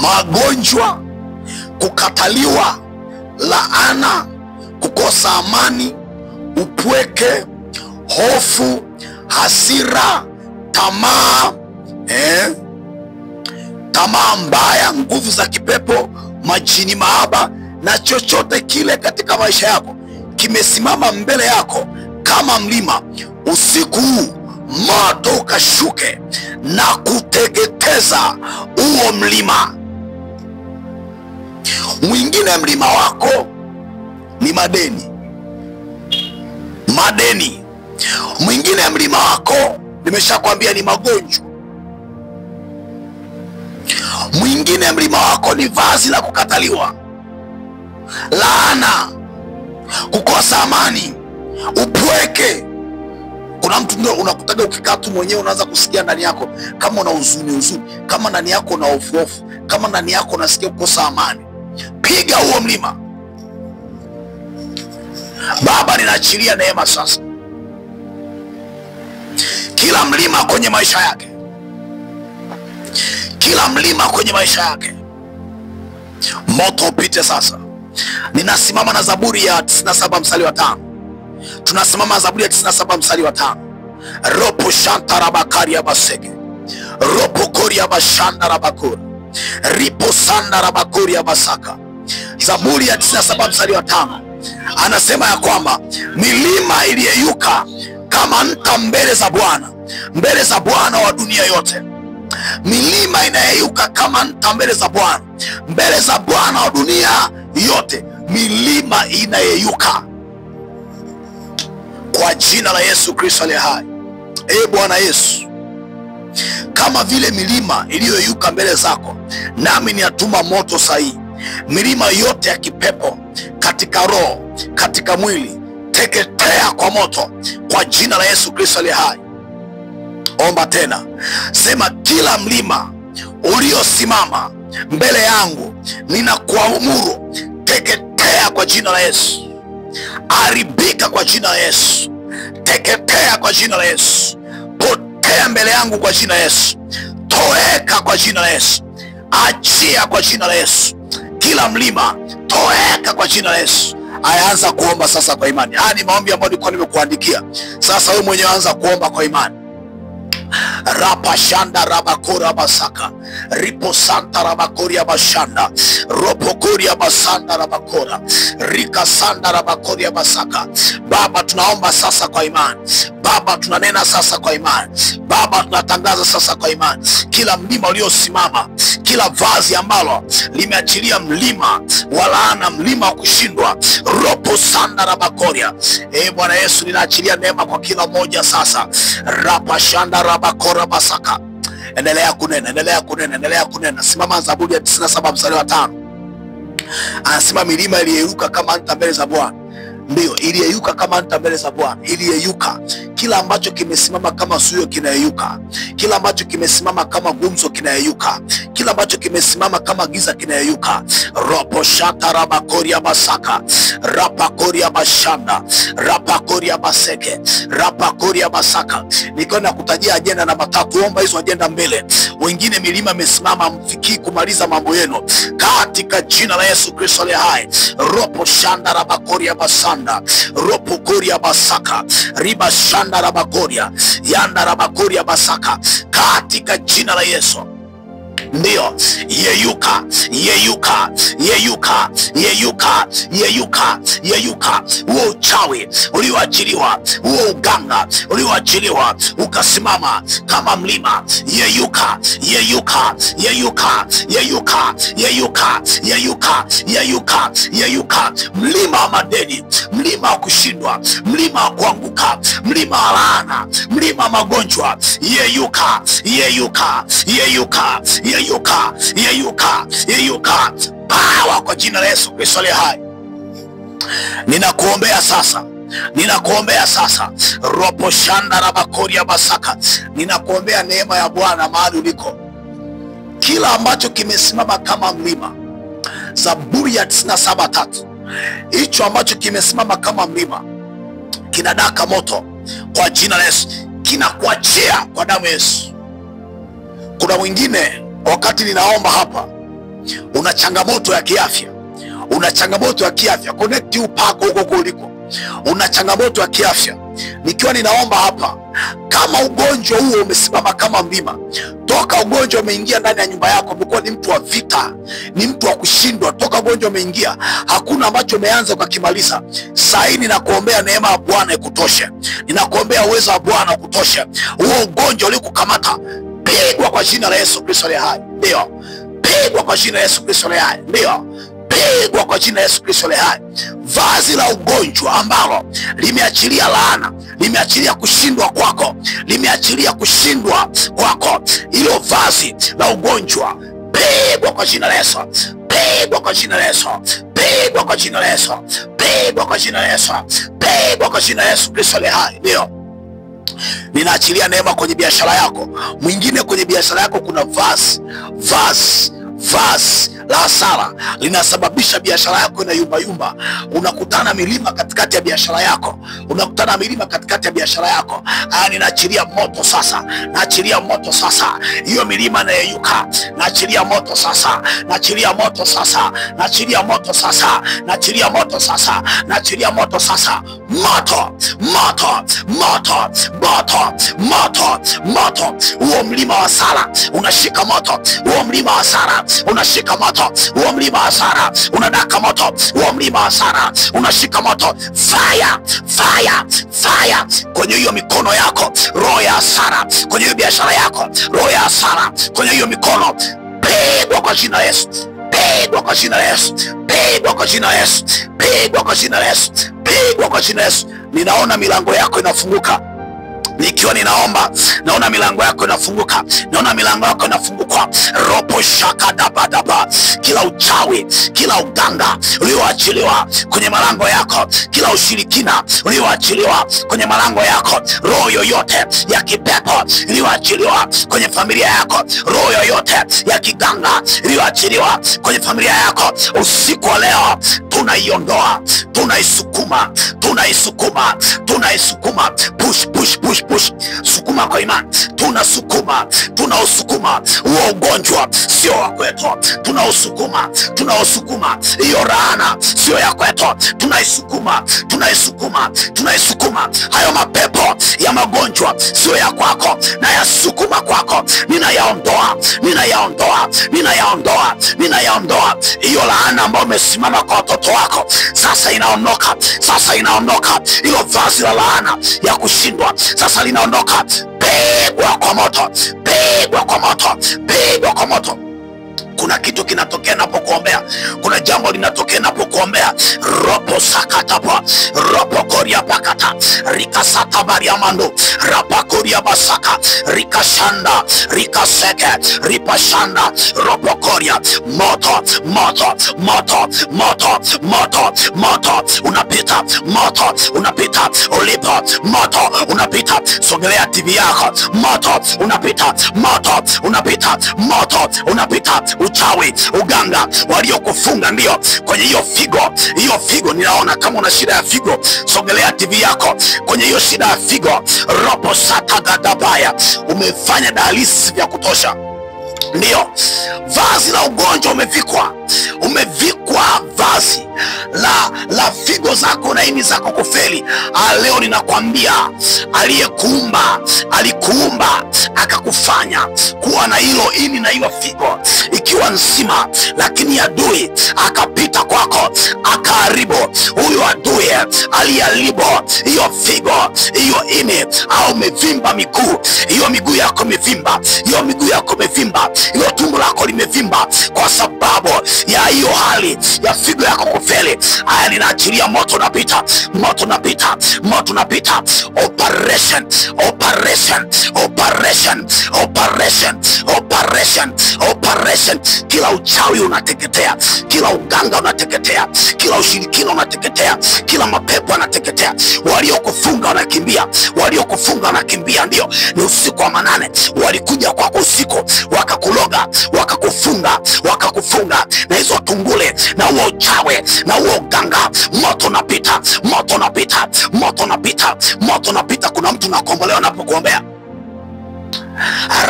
magonjwa, kukataliwa, laana, kukosa amani, upweke, hofu, hasira, tamaa, tamaa mbaya, nguvu za kipepo, majini mahaba, na chochote kile katika maisha yako kimesimama mbele yako kama mlima, usiku huu moto ukashuke na kuteketeza huo mlima. Mwingine mlima wako ni madeni. Mwingine mlima wako nimeshakwambia ni magonjwa. Mwingine mlima wako ni vazi la kukataliwa, laana, kukosa amani, upweke. Kuna mtu ndio unakutaga ukikaa tu mwenyewe unaanza kusikia ndani yako kama una huzuni, kama ndani yako una hofu, kama ndani yako unasikia kukosa amani. Piga huo mlima. Baba, ninaachilia neema sasa. Kila mlima kwenye maisha yake, kila mlima kwenye maisha yake, moto upite sasa. Ninasimama na Zaburi ya 97 mstari wa 5. Tunasimama Zaburi ya 97 mstari wa 5. Ropo shanta rabakari ya baseke, ropo kori ya bashanda rabakuri, ripo sanda rabakuri ya basaka. Zaburi ya 97 mstari wa 5 anasema ya kwamba milima iliyeyuka kama nta mbele za Bwana, mbele za Bwana wa dunia yote. Milima inayeyuka kama nta mbele za Bwana, mbele za Bwana wa dunia yote. Milima inayeyuka kwa jina la Yesu Kristo aliye hai. Bwana Yesu, kama vile milima iliyoyuka mbele zako, nami niatuma moto sahihi. Milima yote ya kipepo, katika roho, katika mwili, teketea kwa moto kwa jina la Yesu Kristo aliye hai. Omba tena, sema kila mlima uliosimama mbele yangu, ninakuamuru teketea kwa jina la Yesu. Haribika kwa jina la Yesu. Teketea kwa jina la Yesu. Potea mbele yangu kwa jina la Yesu. Toweka kwa jina la Yesu. Achia kwa jina la Yesu. Kila mlima toweka kwa jina la Yesu. Ayaanza kuomba sasa kwa imani. Haya ni maombi ambayo nilikuwa nimekuandikia. Sasa wewe mwenyewe anza kuomba kwa imani. Rapa shanda rabakora basaka ripo santa rabakoria bashanda ropokoria basanda rabakora rika sanda rabakoria basaka. Baba, tunaomba sasa kwa imani. Baba, tunanena sasa kwa imani. Baba, tunatangaza sasa kwa imani. Kila mlima uliosimama, kila vazi ambalo limeachilia mlima wa laana, mlima wa kushindwa, ropo sanda rabakoria. Bwana Yesu, ninaachilia neema kwa kila mmoja sasa. Rapa shanda rabakora basaka. Endelea kunena, endelea kunena, endelea kunena. Simama Zaburi ya 97 mstari wa 5. Anasema milima iliyeyuka kama nta mbele za Bwana. Ndio, iliyeyuka kama nta mbele za Bwana. Iliyeyuka. Kila ambacho kimesimama kama zuio kinayeyuka. Kila ambacho kimesimama kama gumzo kinayeyuka. Kila ambacho kimesimama kama giza kinayeyuka. Ropo shata rabakoria basaka. Rapakoria bashanda. Rapakoria baseke. Rapakoria basaka. Niko na kutajia ajenda namba 3. Omba hizo ajenda mbele. Wengine milima imesimama, mfikii kumaliza mambo yenu. Katika jina la Yesu Kristo aliye hai. Ropo shanda rabakoria basanda. Ropo koria basaka. Riba shanda rabakoria. Yanda rabakoria basaka. Katika jina la Yesu. Ndio, yeyuka, yeyuka, yeyuka, yeyuka, yeyuka, yeyuka. Huo uchawi ulioachiliwa, huo uganga ulioachiliwa ukasimama kama mlima, yeyuka, yeyuka, yeyuka, yeyuka, yeyuka, yeyuka, yeyuka, yeyuka. Mlima wa madeni, mlima wa kushindwa, mlima wa kuanguka, mlima wa laana, mlima wa magonjwa, yeyuka, yeyuka, yeyuka, yeyuka, yeyuka, yeyuka. Power kwa jina la Yesu Kristo aliye hai. Ninakuombea sasa. Ninakuombea sasa. Ropo shanda rabakoria basaka. Ninakuombea neema ya Bwana mahali uliko. Kila ambacho kimesimama kama mlima. Zaburi ya 97:3. Hicho ambacho kimesimama kama mlima kinadaka moto kwa jina la Yesu. Kinakuachia kwa damu ya Yesu. Kuna mwingine wakati ninaomba hapa, una changamoto ya kiafya. Una changamoto ya kiafya. Connect upako huko kuliko. Una changamoto ya kiafya. Nikiwa ninaomba hapa, kama ugonjwa huo umesimama kama mlima, toka ugonjwa umeingia ndani ya nyumba yako, umekuwa ni mtu wa vita, ni mtu wa kushindwa. Toka ugonjwa umeingia, hakuna ambacho umeanza ukakimaliza. Sasa ninakuombea neema ya Bwana ikutoshe. Ninakuombea uwezo wa Bwana ukutoshe. Huo ugonjwa uliokukamata, pigwa kwa jina la Yesu Kristo aliye hai. Ndio. Pigwa kwa jina la Yesu Kristo aliye hai. Ndio. Pigwa kwa jina la Yesu Kristo aliye hai. Vazi la ugonjwa ambalo limeachilia laana, limeachilia kushindwa kwako, limeachilia kushindwa kwako, hilo vazi la ugonjwa, pigwa kwa jina la Yesu. Pigwa kwa jina la Yesu. Pigwa kwa jina la Yesu. Pigwa kwa jina la Yesu. Pigwa kwa jina la Yesu Kristo aliye hai. Ndio. Ninaachilia neema kwenye biashara yako. Mwingine kwenye biashara yako kuna vazi la hasara linasababisha biashara yako ina yumba yumba. Unakutana milima katikati ya biashara yako. Unakutana milima katikati ya biashara yako. Ninaachilia moto sasa. Naachilia moto sasa. Hiyo milima inayeyuka. Naachilia moto sasa. Naachilia moto sasa. Naachilia moto sasa. Naachilia moto sasa. Naachilia moto sasa. Moto, moto, moto, moto, moto, moto. Huo mlima wa hasara unashika moto. Huo mlima wa hasara unashika moto. Huo mlima wa hasara unadaka moto. Huo mlima wa hasara unashika moto. Fire, fire, fire kwenye hiyo mikono yako, roho ya hasara. Kwenye hiyo biashara yako, roho ya hasara. Kwenye hiyo mikono, pigwa kwa jina la Yesu. Pigwa kwa jina la Yesu. Pigwa kwa jina la Yesu. Pigwa kwa jina la Yesu. Pigwa kwa jina la Yesu. Ninaona milango yako inafunguka. nikiwa ninaomba, naona milango yako inafunguka, naona milango yako inafunguka. Ropo shaka dabadaba, kila uchawi, kila uganga ulioachiliwa kwenye malango yako, kila ushirikina ulioachiliwa kwenye malango yako, roho yoyote ya kipepo iliyoachiliwa kwenye familia yako, roho yoyote ya kiganga iliyoachiliwa kwenye familia yako, usiku wa leo tunaiondoa, tunaisukuma, tunaisukuma, tunaisukuma. Push, push, push, push. Sukuma kwa imani. Tunasukuma, tunausukuma huo ugonjwa, sio wa kwetu. Tunausukuma, tunausukuma. Hiyo laana sio ya kwetu. Tunaisukuma, tunaisukuma, tunaisukuma. Hayo mapepo ya magonjwa sio ya kwako, na yasukuma kwako. Ninayaondoa, ninayaondoa, ninayaondoa, ninayaondoa. Hiyo laana ambayo umesimama kwa watoto wako, sasa inaondoka, sasa inaondoka. Hilo vazi la laana ya kushindwa sasa linaondoka. Pigwa kwa moto, pigwa kwa moto, pigwa kwa moto. Kuna kitu kinatokea napokuombea, kuna jambo linatokea napokuombea. Ropo sakatapa, ropo koria pakata, rikasata bariamando, rapa koria basaka, rikashanda, rikaseke, ripashanda, ropo koria. Moto, moto, moto, moto, moto, moto unapita, moto unapita ulipo, moto unapita. Sogelea TV yako, moto unapita, moto unapita, moto unapita. Uchawi, uganga waliokufunga ndio kwenye hiyo figo, hiyo figo. Ninaona kama una shida ya figo, sogelea TV yako kwenye hiyo shida ya figo. Ropo satagadabaya, umefanya dialysis vya kutosha, ndio vazi la ugonjwa umevikwa, umevikwa vazi la figo zako na ini zako kufeli. Leo ninakwambia, aliyekuumba alikuumba akakufanya kuwa na hilo ini na hiyo figo ikiwa nzima, lakini adui akapita kwako akaharibu. Huyo adui aliyeharibu hiyo figo, hiyo ini, au umevimba miguu, hiyo miguu yako imevimba, hiyo miguu yako imevimba, hiyo tumbo lako limevimba kwa sababu ya hiyo hali ya figo yako kufeli. Haya, ninaachilia moto napita, moto napita, moto napita. Operation, operation, operation, operation, operation, operation. Kila uchawi unateketea, kila uganga unateketea, kila ushirikina unateketea, kila mapepo yanateketea. Waliokufunga wanakimbia, waliokufunga wanakimbia. Ndio, ni usiku wa manane walikuja kwako usiku, wakakuloga, wakakufunga, wakakufunga na hizo tungule na huo uchawi na huo uganga. Moto napita, moto napita, moto napita, moto napita. Kuna mtu nakombolewa napokuombea.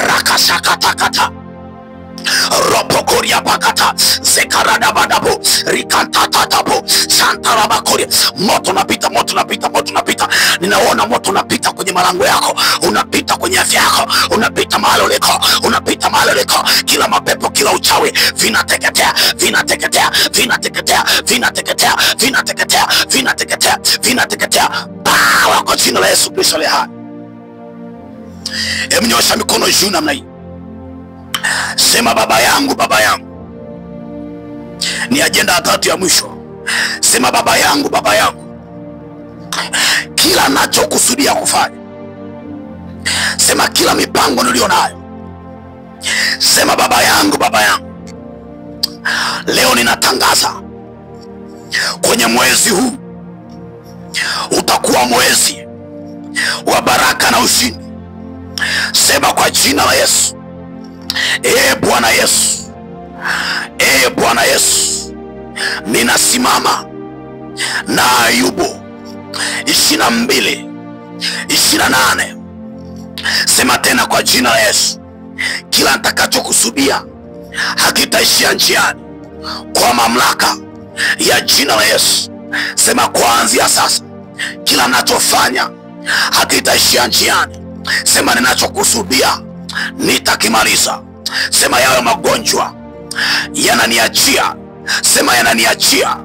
Rakashakatakata, ropokoria bakata, zekaradabadabo, rikantatatapo, santarabakoria. Moto napita, moto napita, moto napita. Ninaona moto napita kwenye malango yako, unapita kwenye afya yako, unapita mahali uliko, unapita mahali uliko. Kila mapepo, kila uchawi vinateketea, vinateketea, vinateketea, vinateketea, vinateketea, vinateketea, vinateketea. Bawa kwa jina la Yesu Kristo aliye hai. Nyosha mikono juu namna hii. Sema, Baba yangu, Baba yangu. Ni ajenda ya tatu ya mwisho. Sema, Baba yangu, Baba yangu, kila nachokusudia kufanya. Sema, kila mipango niliyo nayo. Sema, Baba yangu, Baba yangu, leo ninatangaza kwenye mwezi huu utakuwa mwezi wa baraka na ushindi. Sema kwa jina la Yesu. Bwana Yesu, Bwana Yesu, ninasimama na Ayubu 22:28. Sema tena kwa jina la Yesu, kila nitakachokusudia hakitaishia njiani kwa mamlaka ya jina la Yesu. Sema kuanzia sasa, kila ninachofanya hakitaishia njiani. Sema ninachokusudia nitakimaliza. Sema yawe magonjwa yananiachia. Sema yananiachia.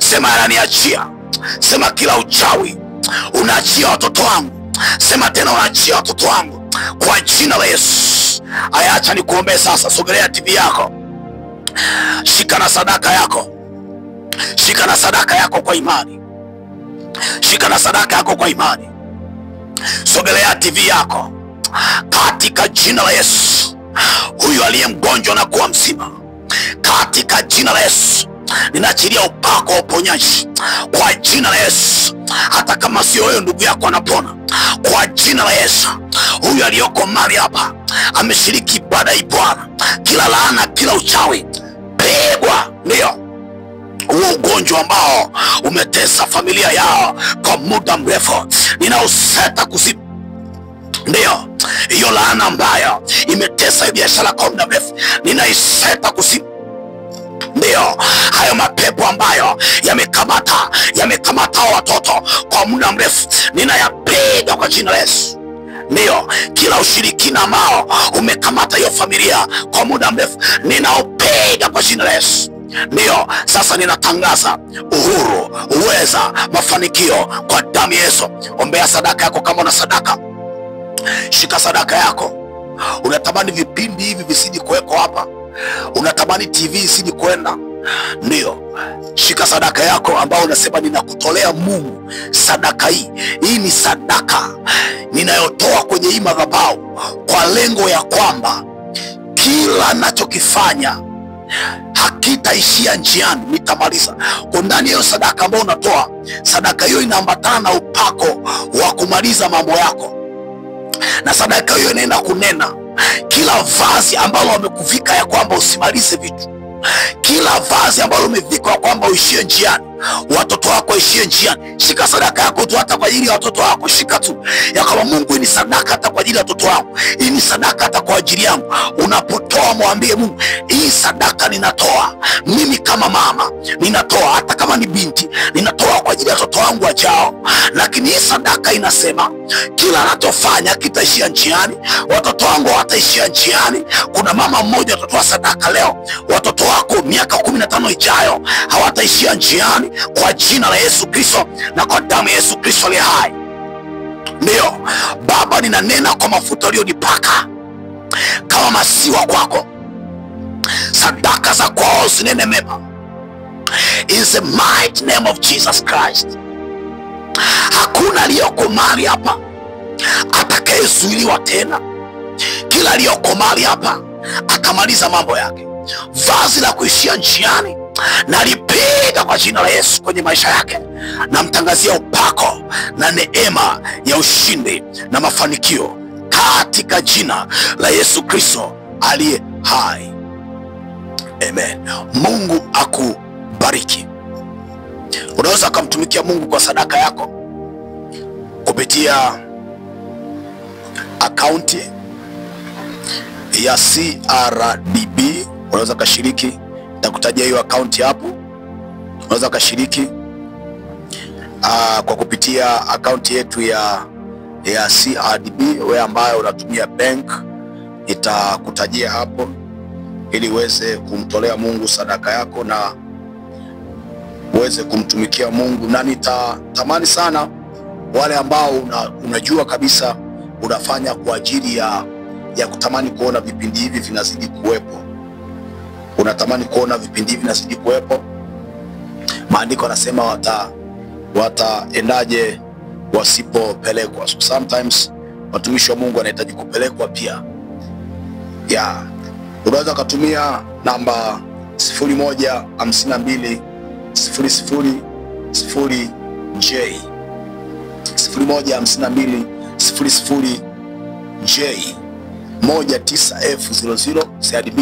Sema yananiachia. Sema kila uchawi unaachia watoto wangu. Sema tena unaachia watoto wangu kwa jina la Yesu. Aya, acha nikuombee sasa. Sogelea TV yako, shika na sadaka yako, shika na sadaka yako kwa imani, shika na sadaka yako kwa imani. Sogelea TV yako katika jina la Yesu. Huyu aliye mgonjwa na kuwa mzima katika jina la Yesu. Ninaachilia upako wa uponyaji kwa jina la Yesu. Hata kama sio wewe, ndugu yako anapona kwa jina la Yesu. Huyu aliyoko mahali hapa ameshiriki ibada hii Bwana, kila laana, kila uchawi pigwa. Ndio huo ugonjwa ambao umetesa familia yao kwa muda mrefu, ninauseta kuzimu. Ndio hiyo laana ambayo imetesa biashara kwa muda mrefu, ninaiseta kuzimu. Ndio hayo mapepo ambayo yamekamata watoto kwa muda mrefu, ninayapiga kwa jina la Yesu. Ndio kila ushirikina ambao umekamata hiyo familia kwa muda mrefu, ninaupiga kwa jina la Yesu. Ndio sasa ninatangaza uhuru, uweza, mafanikio kwa damu ya Yesu. Ombea sadaka yako kama una sadaka. Shika sadaka yako. Unatamani vipindi hivi visidi kuweko hapa, unatamani TV isidi kwenda, ndio shika sadaka yako ambao unasema ninakutolea Mungu sadaka hii. Hii ni sadaka ninayotoa kwenye hii madhabahu kwa lengo ya kwamba kila nachokifanya hakitaishia njiani, nitamaliza. Kwa ndani hiyo sadaka ambayo unatoa, sadaka hiyo inaambatana na upako wa kumaliza mambo yako, na sadaka hiyo inaenda kunena kila vazi ambalo wamekuvika ya kwamba usimalize vitu, kila vazi ambalo umevika ya kwamba uishie njiani, watoto wako ishie njiani. Shika sadaka yako tu hata kwa ajili ya watoto wako. Shika tu ya kama Mungu, hii ni sadaka hata kwa ajili ya watoto wangu, hii ni sadaka hata kwa ajili yangu. Unapotoa mwambie Mungu, hii sadaka ninatoa mimi kama mama, ninatoa hata kama ni binti, ninatoa kwa ajili ya watoto wangu wajao. Lakini hii sadaka inasema kila anachofanya kitaishia njiani, watoto wangu wataishia njiani. Kuna mama mmoja atatoa sadaka leo, watoto wako miaka 15 ijayo hawataishia njiani kwa jina la Yesu Kristo na kwa damu ya Yesu Kristo aliye hai. Ndio Baba, ninanena kwa mafuta uliyonipaka kama masiwa kwako, sadaka za kwao zinene mema in the mighty name of Jesus Christ. Hakuna aliyoko mahali hapa atakayezuiliwa tena. Kila aliyoko mahali hapa akamaliza mambo yake. Vazi la kuishia njiani nalipiga kwa jina la Yesu kwenye maisha yake. Namtangazia upako na neema ya ushindi na mafanikio katika jina la Yesu Kristo aliye hai. Amen. Mungu akubariki. Unaweza kumtumikia Mungu kwa sadaka yako kupitia akaunti ya CRDB. Unaweza kashiriki, nitakutajia hiyo akaunti hapo. Unaweza kashiriki kwa kupitia akaunti yetu ya CRDB. Wewe ambaye unatumia bank, nitakutajia hapo ili uweze kumtolea Mungu sadaka yako na uweze kumtumikia Mungu. Na nitatamani sana wale ambao unajua kabisa unafanya kwa ajili ya kutamani kuona vipindi hivi vinazidi kuwepo. Unatamani kuona vipindi hivi vinazidi kuwepo. Maandiko yanasema wataendaje wasipopelekwa? So sometimes watumishi wa Mungu wanahitaji kupelekwa pia. Unaweza kutumia namba 0152 00 0J 0152 00 J 19F00 CRDB.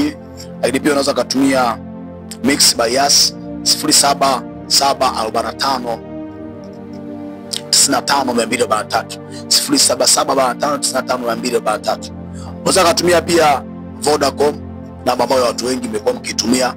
Lakini pia unaweza kutumia Mix by Yas 07745 95 07745 Unaweza kutumia pia Vodacom, namba ambayo watu wengi mmekuwa mkitumia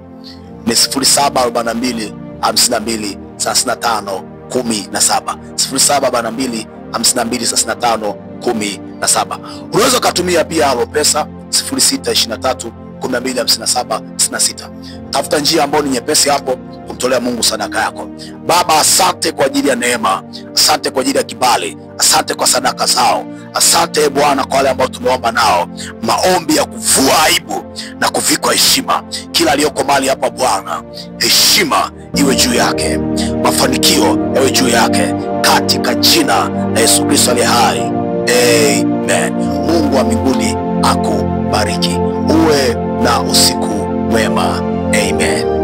ni 0742 52 35 17 0742 52 35 17. Unaweza kutumia pia Alopesa 0623 1257 66. Tafuta njia ambayo ni nyepesi hapo kumtolea Mungu sadaka yako. Baba, asante kwa ajili ya neema, asante kwa ajili ya kibali, asante kwa sadaka zao. Asante Bwana kwa wale ambao tumeomba nao maombi ya kuvua aibu na kuvikwa heshima. Kila aliyoko mahali hapa Bwana, heshima iwe juu yake, mafanikio yawe juu yake katika jina la Yesu Kristo aliye hai. Amen. Mungu wa mbinguni akubariki. Uwe na usiku mwema. Amen.